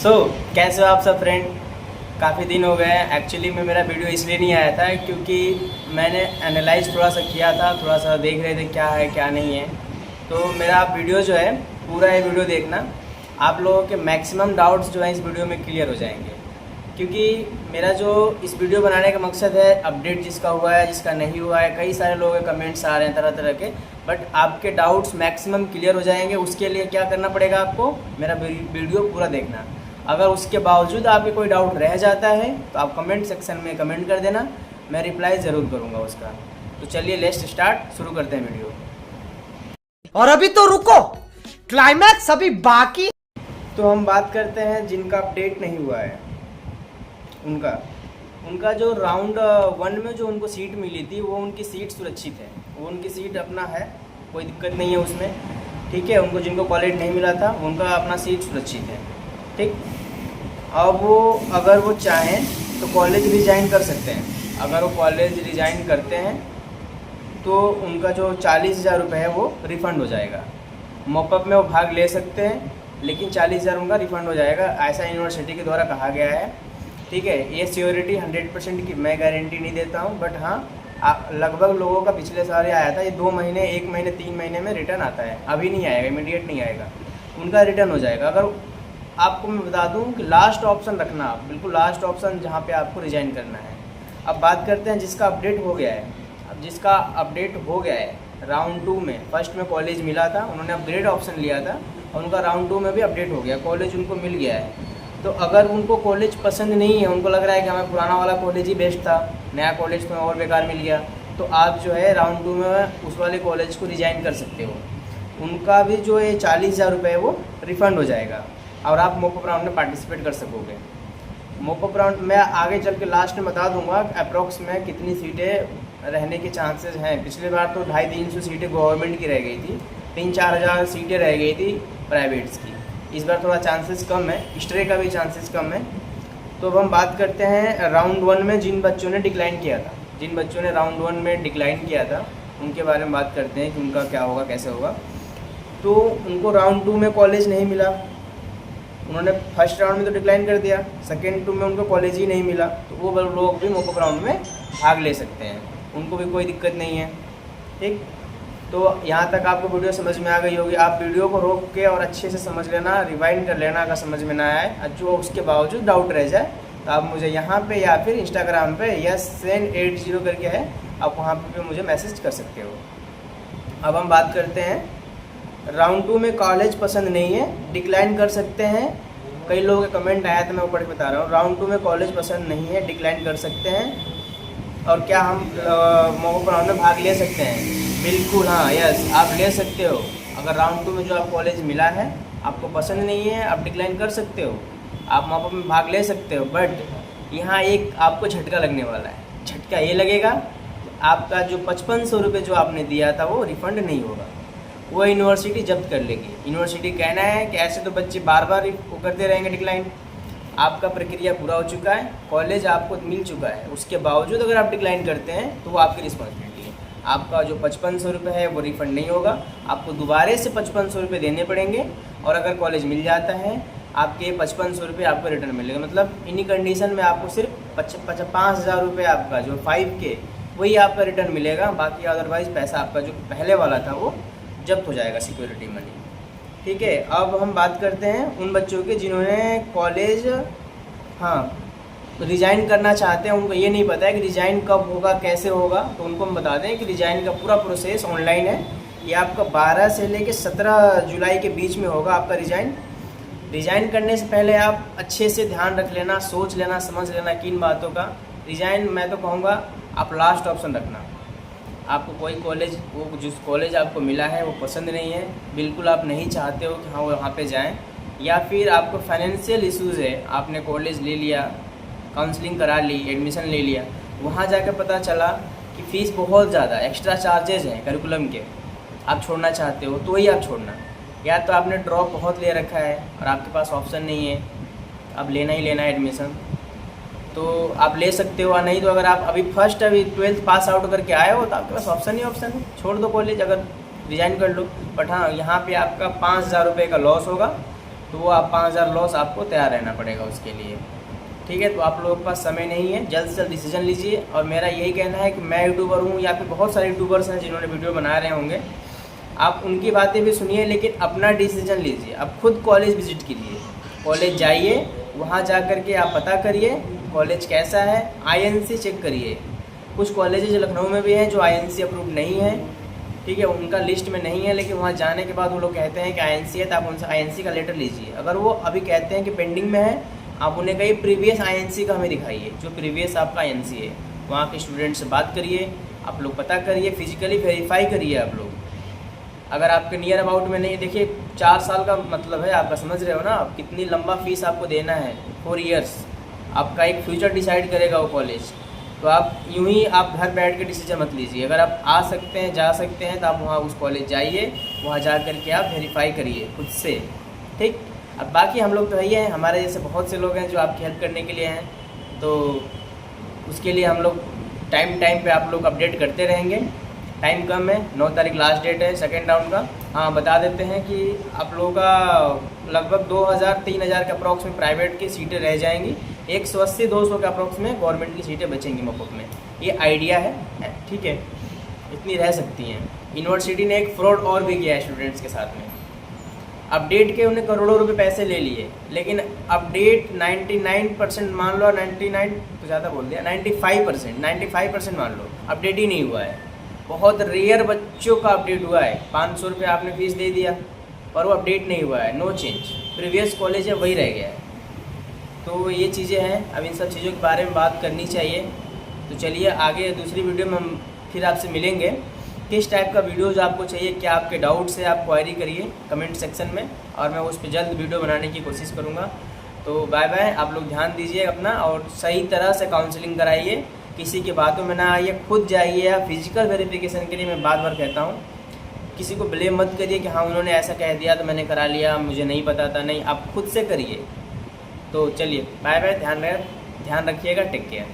सो कैसे हो आप सब फ्रेंड। काफ़ी दिन हो गए हैं। एक्चुअली में मेरा वीडियो इसलिए नहीं आया था क्योंकि मैंने एनालाइज थोड़ा सा किया था, थोड़ा सा देख रहे थे क्या है क्या नहीं है। तो मेरा आप वीडियो जो है पूरा ये वीडियो देखना, आप लोगों के मैक्सिमम डाउट्स जो हैं इस वीडियो में क्लियर हो जाएंगे। क्योंकि मेरा जो इस वीडियो बनाने का मकसद है, अपडेट जिसका हुआ है जिसका नहीं हुआ है, कई सारे लोगों के कमेंट्स आ रहे हैं तरह तरह के, बट आपके डाउट्स मैक्सिमम क्लियर हो जाएंगे। उसके लिए क्या करना पड़ेगा, आपको मेरा वीडियो पूरा देखना। अगर उसके बावजूद आपके कोई डाउट रह जाता है तो आप कमेंट सेक्शन में कमेंट कर देना, मैं रिप्लाई ज़रूर करूँगा उसका। तो चलिए लेट्स स्टार्ट, शुरू करते हैं वीडियो। और अभी तो रुको, क्लाइमैक्स अभी बाकी। तो हम बात करते हैं जिनका अपडेट नहीं हुआ है उनका जो राउंड 1 में जो उनको सीट मिली थी वो उनकी सीट सुरक्षित है, वो उनकी सीट अपना है, कोई दिक्कत नहीं है उसमें। ठीक है, उनको जिनको कॉलेज नहीं मिला था उनका अपना सीट सुरक्षित है। ठीक, अब वो अगर वो चाहें तो कॉलेज रिजाइन कर सकते हैं। अगर वो कॉलेज रिजाइन करते हैं तो उनका जो 40,000 रुपये है वो रिफ़ंड हो जाएगा। मॉपअप में वो भाग ले सकते हैं लेकिन 40,000 उनका रिफ़ंड हो जाएगा, ऐसा यूनिवर्सिटी के द्वारा कहा गया है। ठीक है, ये सिक्योरिटी 100% की मैं गारंटी नहीं देता हूँ, बट हाँ लगभग लोगों का पिछले साल आया था। ये 2 महीने 1 महीने 3 महीने में रिटर्न आता है, अभी नहीं आएगा, इमीडिएट नहीं आएगा, उनका रिटर्न हो जाएगा। अगर आपको मैं बता दूं कि लास्ट ऑप्शन रखना, आप बिल्कुल लास्ट ऑप्शन जहाँ पे आपको रिजाइन करना है। अब बात करते हैं जिसका अपडेट हो गया है। अब जिसका अपडेट हो गया है राउंड 2 में, फर्स्ट में कॉलेज मिला था, उन्होंने अपग्रेड ऑप्शन लिया था और उनका राउंड 2 में भी अपडेट हो गया, कॉलेज उनको मिल गया है। तो अगर उनको कॉलेज पसंद नहीं है, उनको लग रहा है कि हमें पुराना वाला कॉलेज ही बेस्ट था, नया कॉलेज तो और बेकार मिल गया, तो आप जो है राउंड 2 में उस वाले कॉलेज को रिजाइन कर सकते हो। उनका भी जो है 40,000 रुपये वो रिफ़ंड हो जाएगा और आप मॉपअप राउंड में पार्टिसिपेट कर सकोगे। मॉपअप राउंड मैं आगे चल के लास्ट में बता दूंगा अप्रॉक्स में कितनी सीटें रहने के चांसेस हैं। पिछली बार तो 250-300 सीटें गवर्नमेंट की रह गई थी, 3-4 हज़ार सीटें रह गई थी प्राइवेट्स की। इस बार थोड़ा चांसेस कम है, स्ट्रे का भी चांसेस कम है। तो अब हम बात करते हैं राउंड 1 में जिन बच्चों ने डिक्लाइन किया था, जिन बच्चों ने राउंड 1 में डिक्लाइन किया था उनके बारे में बात करते हैं कि उनका क्या होगा कैसे होगा। तो उनको राउंड 2 में कॉलेज नहीं मिला, उन्होंने फर्स्ट राउंड में तो डिक्लाइन कर दिया, सेकेंड 2 में उनको कॉलेज ही नहीं मिला, तो वो लोग भी मॉपअप राउंड में भाग ले सकते हैं, उनको भी कोई दिक्कत नहीं है। ठीक, तो यहाँ तक आपको वीडियो समझ में आ गई होगी। आप वीडियो को रोक के और अच्छे से समझ लेना, रिवाइंड कर लेना अगर समझ में ना आए, जो उसके बावजूद डाउट रह जाए तो आप मुझे यहाँ पे या फिर इंस्टाग्राम पे YesSen80 करके है, आप वहाँ पे मुझे मैसेज कर सकते हो। अब हम बात करते हैं राउंड 2 में कॉलेज पसंद नहीं है, डिक्लाइन कर सकते हैं। कई लोगों के कमेंट आया था, मैं ऊपर बता रहा हूँ, राउंड 2 में कॉलेज पसंद नहीं है, डिक्लाइन कर सकते हैं। और क्या हम मॉपअप राउंड में भाग ले सकते हैं? बिल्कुल हाँ, यस आप ले सकते हो। अगर राउंड 2 में जो आप कॉलेज मिला है आपको पसंद नहीं है, आप डिक्लाइन कर सकते हो, आप मॉपअप में भाग ले सकते हो। बट यहाँ एक आपको झटका लगने वाला है। झटका ये लगेगा, आपका जो 5500 रुपये जो आपने दिया था वो रिफ़ंड नहीं होगा, वो यूनिवर्सिटी जब्त कर लेगी। यूनिवर्सिटी कहना है कि ऐसे तो बच्चे बार बार वो करते रहेंगे डिक्लाइन। आपका प्रक्रिया पूरा हो चुका है, कॉलेज आपको मिल चुका है, उसके बावजूद अगर आप डिक्लाइन करते हैं तो वो आपकी रिस्पॉन्सिबिलिटी है। आपका जो 5500 रुपये है वो रिफ़ंड नहीं होगा, आपको दोबारा से 5500 रुपये देने पड़ेंगे। और अगर कॉलेज मिल जाता है आपके 5500 रुपये आपको रिटर्न मिलेगा। मतलब इन्हीं कंडीशन में आपको सिर्फ 5,000 रुपये आपका जो 5K वही आपका रिटर्न मिलेगा, बाकी अदरवाइज़ पैसा आपका जो पहले वाला था वो जब्त हो जाएगा, सिक्योरिटी मनी। ठीक है, अब हम बात करते हैं उन बच्चों के जिन्होंने कॉलेज रिज़ाइन करना चाहते हैं, उनको ये नहीं पता है कि रिज़ाइन कब होगा कैसे होगा। तो उनको हम बता दें कि रिज़ाइन का पूरा प्रोसेस ऑनलाइन है। ये आपका 12 से लेकर 17 जुलाई के बीच में होगा आपका रिज़ाइन। रिज़ाइन करने से पहले आप अच्छे से ध्यान रख लेना, सोच लेना, समझ लेना किन बातों का। रिज़ाइन मैं तो कहूँगा आप लास्ट ऑप्शन रखना। आपको कोई कॉलेज, वो जिस कॉलेज आपको मिला है वो पसंद नहीं है, बिल्कुल आप नहीं चाहते हो कि हाँ वहाँ पे जाएं, या फिर आपको फाइनेंशियल इश्यूज़ है, आपने कॉलेज ले लिया, काउंसलिंग करा ली, एडमिशन ले लिया, वहाँ जाकर पता चला कि फ़ीस बहुत ज़्यादा, एक्स्ट्रा चार्जेज हैं करिकुलम के, आप छोड़ना चाहते हो तो ही आप छोड़ना। या तो आपने ड्रॉप बहुत ले रखा है और आपके पास ऑप्शन नहीं है, अब लेना ही लेना है एडमिशन, तो आप ले सकते हो। नहीं तो अगर आप अभी 12th पास आउट करके आए हो तो आपके पास ऑप्शन ही ऑप्शन है, छोड़ दो कॉलेज, अगर रिजाइन कर लो। बट हाँ, यहाँ पे आपका 5,000 रुपये का लॉस होगा। तो वो आप 5,000 लॉस आपको तैयार रहना पड़ेगा उसके लिए। ठीक है, तो आप लोगों के पास समय नहीं है, जल्द से जल्द डिसीजन लीजिए। और मेरा यही कहना है कि मैं यूट्यूबर हूँ या फिर बहुत सारे यूट्यूबर्स हैं जिन्होंने वीडियो बना रहे होंगे, आप उनकी बातें भी सुनिए, लेकिन अपना डिसीजन लीजिए। आप खुद कॉलेज विजिट कीजिए, कॉलेज जाइए, वहाँ जा कर के आप पता करिए कॉलेज कैसा है, INC चेक करिए। कुछ कॉलेजेज लखनऊ में भी हैं जो INC अप्रूव नहीं है, ठीक है, उनका लिस्ट में नहीं है, लेकिन वहाँ जाने के बाद वो लोग कहते हैं कि INC है, तो आप उनसे INC का लेटर लीजिए। अगर वो अभी कहते हैं कि पेंडिंग में है, आप उन्हें कहिए प्रीवियस INC का हमें दिखाइए, जो प्रीवियस आपका INC है। वहाँ के स्टूडेंट से बात करिए, आप लोग पता करिए, फिजिकली वेरीफाई करिए आप लोग। अगर आपके नियर अबाउट में नहीं, देखिए 4 साल का मतलब है आपका, समझ रहे हो ना आप, कितनी लंबा फीस आपको देना है, 4 ईयर्स, आपका एक फ्यूचर डिसाइड करेगा वो कॉलेज। तो आप यूं ही आप घर बैठ के डिसीजन मत लीजिए। अगर आप आ सकते हैं, जा सकते हैं, तो आप वहाँ उस कॉलेज जाइए, वहाँ जा कर के आप वेरीफाई करिए खुद से, ठीक। अब बाकी हम लोग तो है ही हैं, हमारे जैसे बहुत से लोग हैं जो आपकी हेल्प करने के लिए हैं, तो उसके लिए हम लोग टाइम पे आप लोग अपडेट करते रहेंगे। टाइम कम है, 9 तारीख लास्ट डेट है सेकेंड राउंड का। हाँ, बता देते हैं कि आप लोगों का लगभग 2,000-3,000 के अप्रॉक्स में प्राइवेट की सीटें रह जाएंगी, 180-200 के अप्रॉक्स में गवर्नमेंट की सीटें बचेंगी मुफ्त में। ये आइडिया है, ठीक है, इतनी रह सकती हैं। यूनिवर्सिटी ने एक फ्रॉड और भी किया है स्टूडेंट्स के साथ में। अपडेट के उन्हें करोड़ों रुपए पैसे ले लिए, लेकिन अपडेट 99% मान लो, 99 तो ज़्यादा बोल दिया, 95% मान लो, अपडेट ही नहीं हुआ है। बहुत रेयर बच्चों का अपडेट हुआ है, 500 रुपये आपने फीस दे दिया और वो अपडेट नहीं हुआ है, नो चेंज, प्रीवियस कॉलेज है वही रह गया है। तो ये चीज़ें हैं, अब इन सब चीज़ों के बारे में बात करनी चाहिए। तो चलिए आगे दूसरी वीडियो में हम फिर आपसे मिलेंगे। किस टाइप का वीडियोज़ आपको चाहिए, क्या आपके डाउट्स है, आप क्वायरी करिए कमेंट सेक्शन में, और मैं उस पर जल्द वीडियो बनाने की कोशिश करूँगा। तो बाय बाय, आप लोग ध्यान दीजिए अपना, और सही तरह से काउंसलिंग कराइए, किसी की बातों में ना आइए, खुद जाइए। या फिजिकल वेरिफिकेशन के लिए मैं बार बार कहता हूँ, किसी को ब्लेम मत करिए कि हाँ उन्होंने ऐसा कह दिया तो मैंने करा लिया, मुझे नहीं पता था, नहीं, आप खुद से करिए। तो चलिए बाय बाय, ध्यान रखिएगा, टेक केयर।